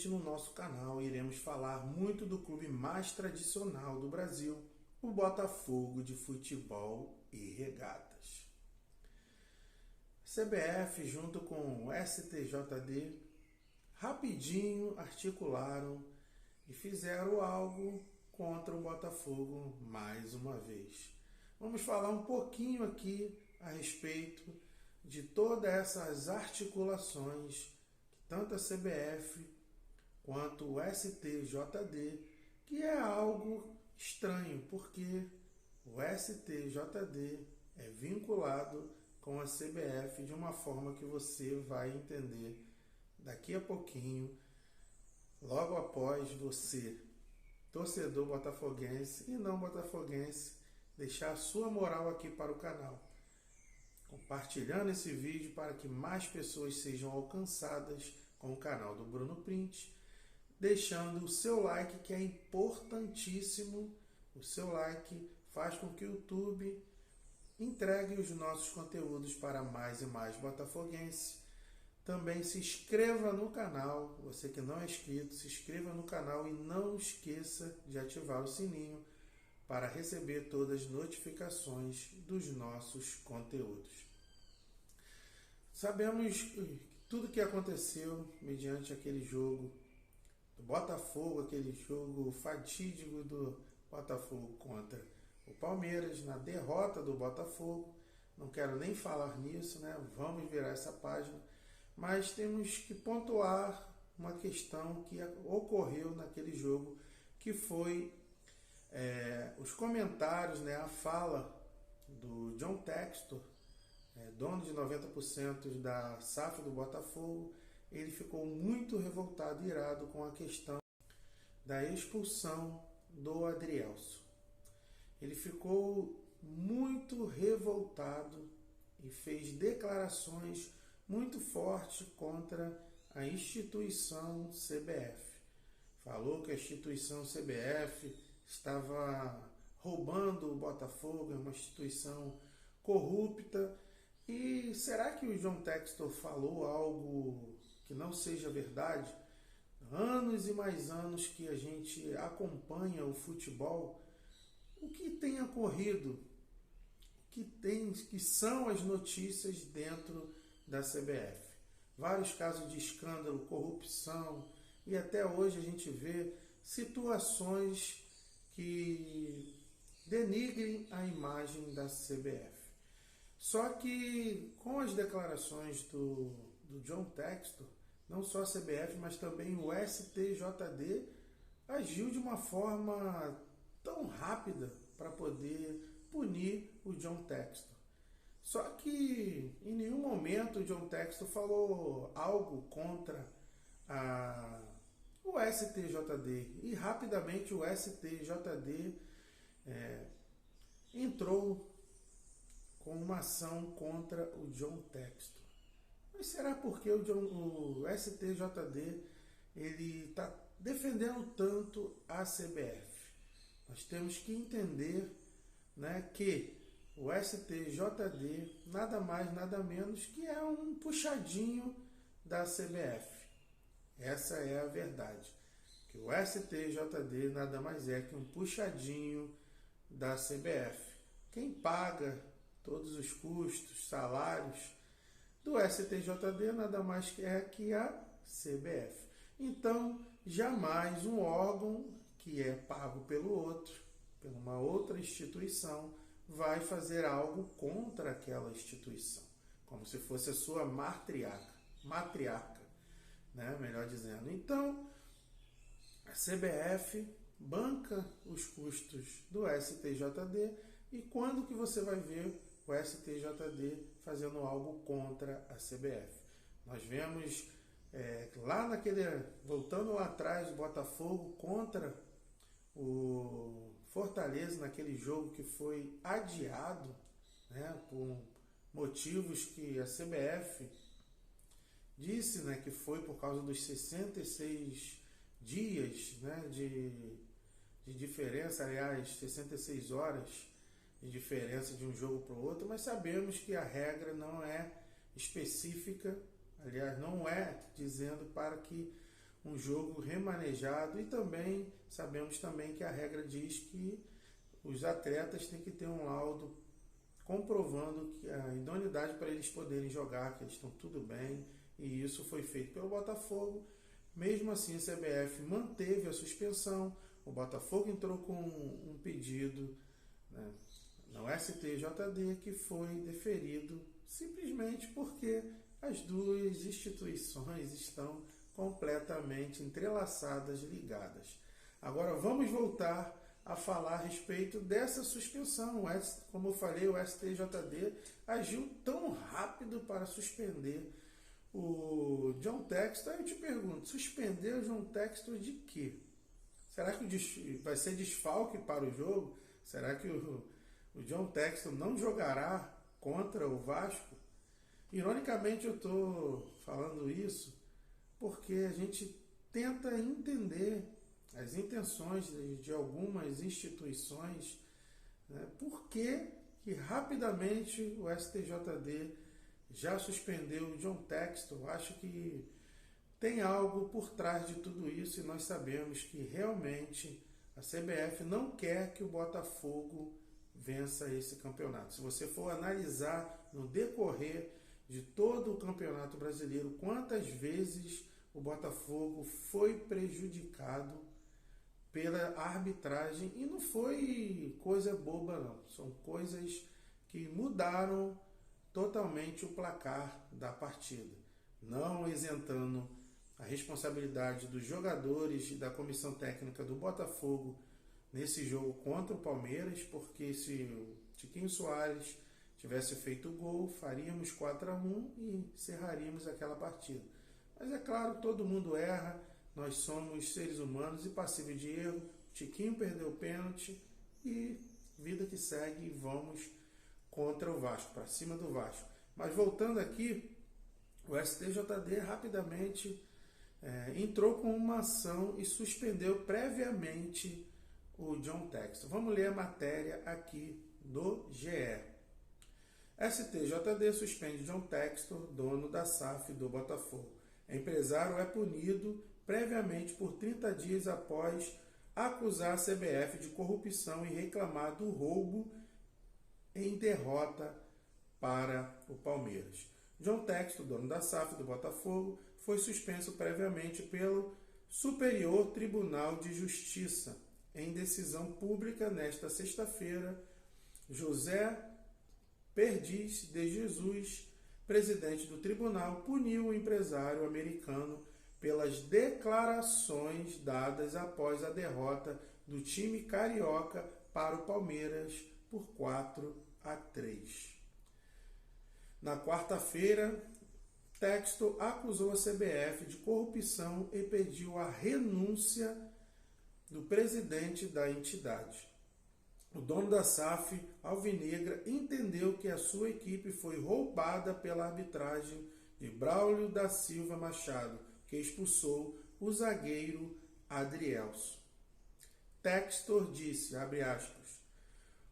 Seguinte, no nosso canal iremos falar muito do clube mais tradicional do Brasil, o Botafogo de Futebol e Regatas. CBF junto com o STJD rapidinho articularam e fizeram algo contra o Botafogo mais uma vez. Vamos falar um pouquinho aqui a respeito de todas essas articulações que tanto a CBF quanto o STJD, que é algo estranho, porque o STJD é vinculado com a CBF de uma forma que você vai entender daqui a pouquinho, logo após você, torcedor botafoguense e não botafoguense, deixar a sua moral aqui para o canal, compartilhando esse vídeo para que mais pessoas sejam alcançadas com o canal do Bruno Print, deixando o seu like, que é importantíssimo. O seu like faz com que o YouTube entregue os nossos conteúdos para mais e mais botafoguenses. Também se inscreva no canal, você que não é inscrito, se inscreva no canal e não esqueça de ativar o sininho para receber todas as notificações dos nossos conteúdos. Sabemos tudo o que aconteceu mediante aquele jogo do Botafogo, aquele jogo fatídico do Botafogo contra o Palmeiras, na derrota do Botafogo. Não quero nem falar nisso, né? Vamos virar essa página. Mas temos que pontuar uma questão que ocorreu naquele jogo, que foi os comentários, né, a fala do John Textor, dono de 90% da SAF do Botafogo. Ele ficou muito revoltado e irado com a questão da expulsão do Adrielson. Ele ficou muito revoltado e fez declarações muito fortes contra a instituição CBF. Falou que a instituição CBF estava roubando o Botafogo, é uma instituição corrupta. E será que o John Textor falou algo que não seja verdade? Anos e mais anos que a gente acompanha o futebol, o que tem ocorrido, que são as notícias dentro da CBF. Vários casos de escândalo, corrupção, e até hoje a gente vê situações que denigrem a imagem da CBF. Só que com as declarações do John Textor, não só a CBF, mas também o STJD agiu de uma forma tão rápida para poder punir o John Textor. Só que em nenhum momento o John Textor falou algo contra o STJD. E rapidamente o STJD entrou com uma ação contra o John Textor. Mas será porque o STJD ele está defendendo tanto a CBF? Nós temos que entender, né, que o STJD nada mais, nada menos que é um puxadinho da CBF. Essa é a verdade. Que o STJD nada mais é que um puxadinho da CBF. Quem paga todos os custos, salários do STJD nada mais é que a CBF. Então, jamais um órgão que é pago pelo outro, por uma outra instituição, vai fazer algo contra aquela instituição, como se fosse a sua matriarca, né? Melhor dizendo. Então, a CBF banca os custos do STJD, e quando que você vai ver o STJD fazendo algo contra a CBF? Nós vemos voltando lá atrás, o Botafogo contra o Fortaleza, naquele jogo que foi adiado, né, por motivos que a CBF disse, né, que foi por causa dos 66 dias, né, de diferença, aliás, 66 horas de diferença de um jogo para o outro, mas sabemos que a regra não é específica, aliás, não é dizendo para que um jogo remanejado e também sabemos também que a regra diz que os atletas têm que ter um laudo comprovando que a idoneidade para eles poderem jogar, que eles estão tudo bem, e isso foi feito pelo Botafogo. Mesmo assim, a CBF manteve a suspensão, o Botafogo entrou com um pedido, né, no STJD, que foi deferido simplesmente porque as duas instituições estão completamente entrelaçadas, ligadas. Agora vamos voltar a falar a respeito dessa suspensão. Como eu falei, o STJD agiu tão rápido para suspender o John Textor. Eu te pergunto, suspender o John Textor de quê? Será que vai ser desfalque para o jogo? Será que o John Textor não jogará contra o Vasco? Ironicamente eu estou falando isso porque a gente tenta entender as intenções de algumas instituições, né? Por que rapidamente o STJD já suspendeu o John Textor? Acho que tem algo por trás de tudo isso e nós sabemos que realmente a CBF não quer que o Botafogo vença esse campeonato. Se você for analisar no decorrer de todo o Campeonato Brasileiro, quantas vezes o Botafogo foi prejudicado pela arbitragem, e não foi coisa boba não, são coisas que mudaram totalmente o placar da partida, não isentando a responsabilidade dos jogadores e da comissão técnica do Botafogo nesse jogo contra o Palmeiras, porque se o Tiquinho Soares tivesse feito o gol, faríamos 4-1 e encerraríamos aquela partida. Mas é claro, todo mundo erra, nós somos seres humanos e passíveis de erro. O Tiquinho perdeu o pênalti e vida que segue, vamos contra o Vasco, para cima do Vasco. Mas voltando aqui, o STJD rapidamente entrou com uma ação e suspendeu previamente o John Textor. Vamos ler a matéria aqui do GE. STJD suspende John Textor, dono da SAF do Botafogo. Empresário é punido previamente por 30 dias após acusar a CBF de corrupção e reclamar do roubo em derrota para o Palmeiras. John Textor, dono da SAF do Botafogo, foi suspenso previamente pelo Superior Tribunal de Justiça. Em decisão pública, nesta sexta-feira, José Perdiz de Jesus, presidente do tribunal, puniu o empresário americano pelas declarações dadas após a derrota do time carioca para o Palmeiras por 4-3. Na quarta-feira, Textor acusou a CBF de corrupção e pediu a renúncia do presidente da entidade. O dono da SAF alvinegra entendeu que a sua equipe foi roubada pela arbitragem de Braulio da Silva Machado, que expulsou o zagueiro Adrielson. Textor disse, abre aspas,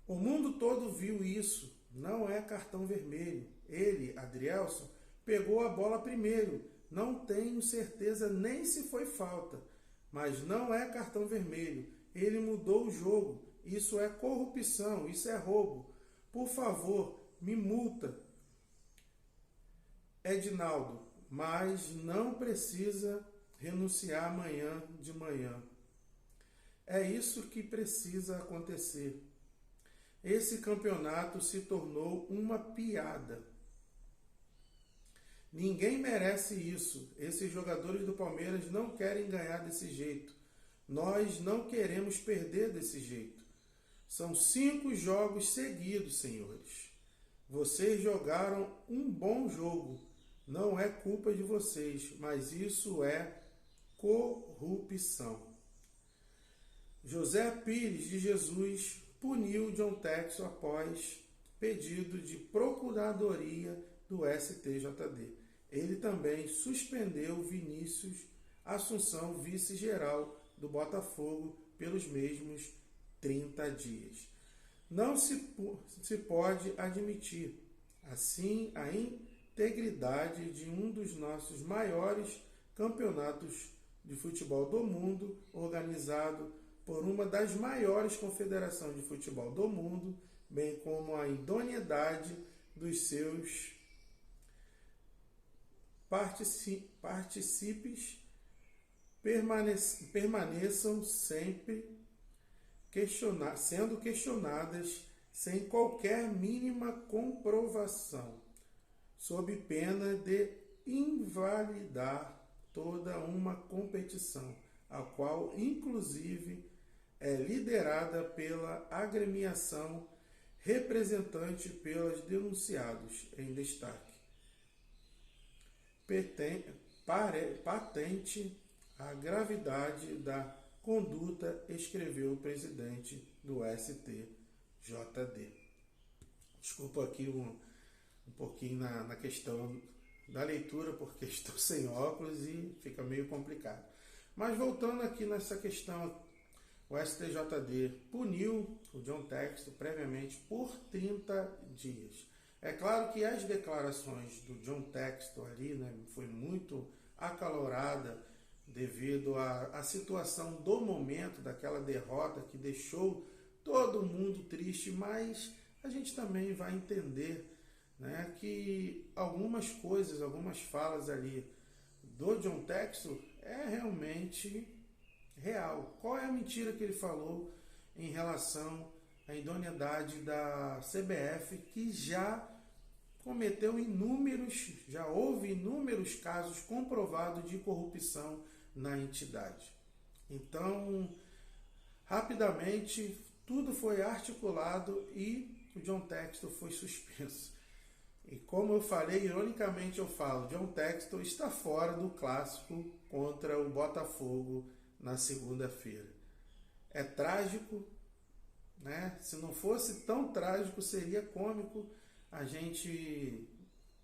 o mundo todo viu isso, não é cartão vermelho. Ele, Adrielson, pegou a bola primeiro, não tenho certeza nem se foi falta, mas não é cartão vermelho. Ele mudou o jogo. Isso é corrupção, isso é roubo. Por favor, me multa, Edinaldo, mas não precisa renunciar amanhã de manhã. É isso que precisa acontecer. Esse campeonato se tornou uma piada. Ninguém merece isso. Esses jogadores do Palmeiras não querem ganhar desse jeito. Nós não queremos perder desse jeito. São 5 jogos seguidos, senhores. Vocês jogaram um bom jogo. Não é culpa de vocês, mas isso é corrupção. José Pires de Jesus puniu John Textor após pedido de procuradoria do STJD. Ele também suspendeu Vinícius Assunção, vice-geral do Botafogo, pelos mesmos 30 dias. Não se pode admitir, assim, a integridade de um dos nossos maiores campeonatos de futebol do mundo, organizado por uma das maiores confederações de futebol do mundo, bem como a idoneidade dos seus partícipes permaneçam sempre sendo questionadas sem qualquer mínima comprovação, sob pena de invalidar toda uma competição, a qual inclusive é liderada pela agremiação representante pelos denunciados em destaque. Patente a gravidade da conduta, escreveu o presidente do STJD. Desculpa aqui um pouquinho na questão da leitura, porque estou sem óculos e fica meio complicado. Mas voltando aqui nessa questão, o STJD puniu o John Textor previamente por 30 dias. É claro que as declarações do John Textor ali, né, foi muito acalorada devido à situação do momento, daquela derrota que deixou todo mundo triste, mas a gente também vai entender, né, que algumas coisas, algumas falas ali do John Textor é realmente real. Qual é a mentira que ele falou em relação à idoneidade da CBF, que já cometeu já houve inúmeros casos comprovados de corrupção na entidade. Então, rapidamente, tudo foi articulado e o John Textor foi suspenso. E como eu falei, ironicamente eu falo, John Textor está fora do clássico contra o Botafogo na segunda-feira. É trágico, né? Se não fosse tão trágico, seria cômico a gente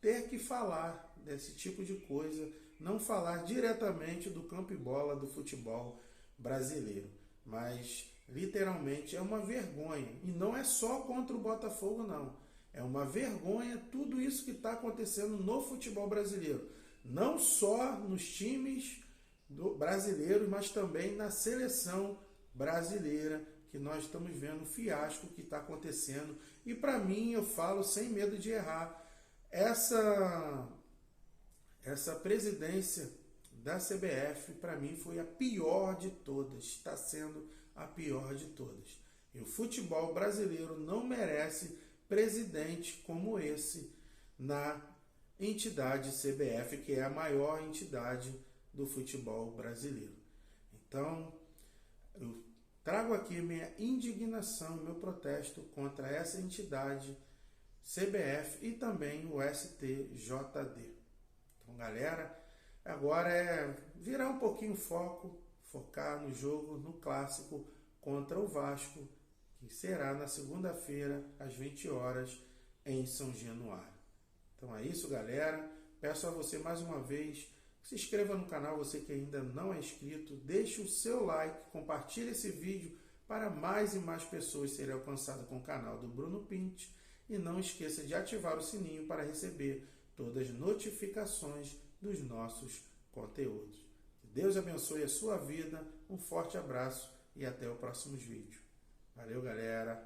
ter que falar desse tipo de coisa, não falar diretamente do campo e bola do futebol brasileiro. Mas, literalmente, é uma vergonha. E não é só contra o Botafogo, não. É uma vergonha tudo isso que está acontecendo no futebol brasileiro. Não só nos times brasileiros, mas também na seleção brasileira, que nós estamos vendo o fiasco que está acontecendo. E para mim, eu falo sem medo de errar, essa presidência da CBF, para mim, foi a pior de todas, está sendo a pior de todas. E o futebol brasileiro não merece presidente como esse na entidade CBF, que é a maior entidade do futebol brasileiro. Então, eu trago aqui minha indignação, meu protesto contra essa entidade CBF e também o STJD. Então, galera, agora é virar um pouquinho o foco, focar no jogo, no clássico contra o Vasco, que será na segunda-feira, às 20 horas, em São Januário. Então é isso, galera. Peço a você mais uma vez, se inscreva no canal, você que ainda não é inscrito, deixe o seu like, compartilhe esse vídeo para mais e mais pessoas serem alcançadas com o canal do Bruno Pinti e não esqueça de ativar o sininho para receber todas as notificações dos nossos conteúdos. Deus abençoe a sua vida, um forte abraço e até o próximo vídeo. Valeu, galera!